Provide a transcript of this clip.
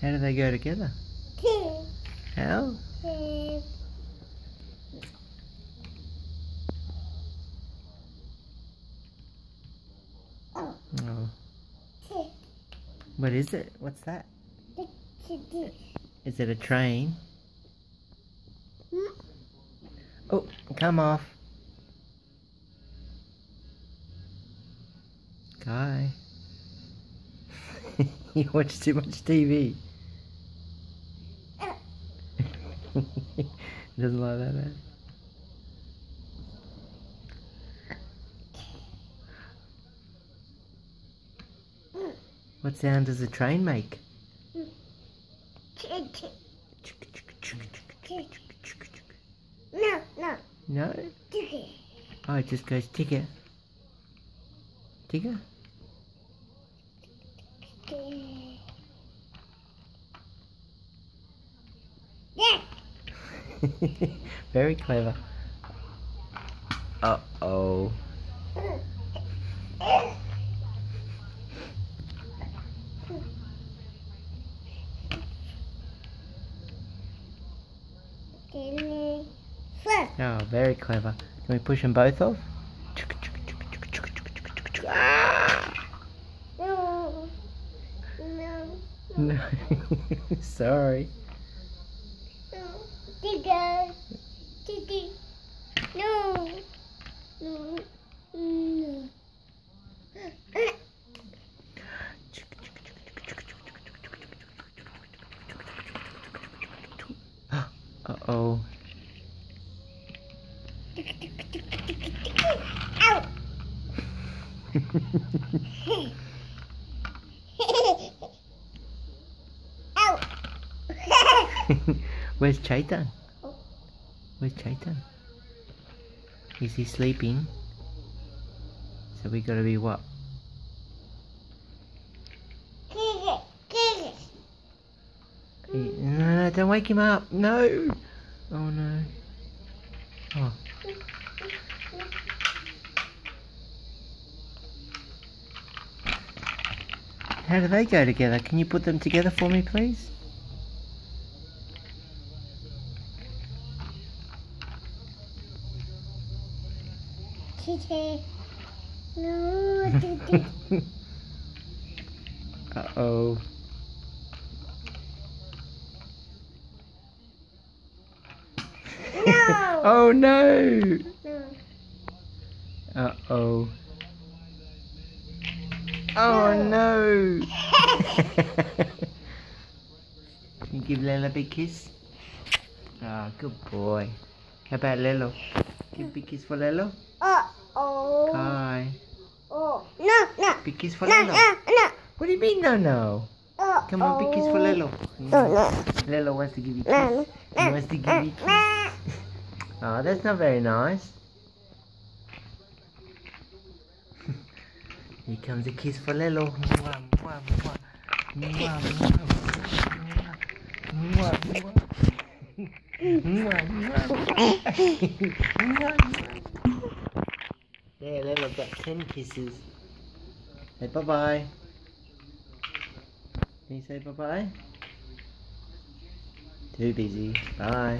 How do they go together? How? Oh. What is it? What's that? Is it a train? Oh, come off. Guy. You watch too much TV. Doesn't like that, eh? What sound does a train make? No, no. No? Oh, it just goes ticker. Ticker? Yeah. Very clever. Uh-oh. Oh, very clever. Can we push them both off? No. No. No. Sorry. No. Digger. Diggy. No. No. No. Uh-oh. Ow. Ow. Where's Chaitan? Where's Chaitan? Is he sleeping? So we gotta be what? No, don't wake him up. No. Oh no. Oh. How do they go together? Can you put them together for me, please? No. Uh-oh. No. Oh no. No. Uh-oh. Oh no. Can you give Lelo a big kiss? Ah, good boy. How about Lelo? Give a big kiss for Lelo? Uh-oh. Kai. Oh. No, no. Big kiss for No, Lelo. no, no. What do you mean no, no? Come on, big kiss for Lelo. No, no. Lelo wants to give you a No, kiss. He wants to give you a kiss. Oh, that's not very nice. Here comes a kiss for Lelo. Mwah, mwah, mwah. Mwah, mwah, mwah. Mwah, mwah. Mwah, mwah. Mwah, mwah. There, Lelo got 10 kisses. Say bye-bye. Can you say bye-bye? Too busy. Bye.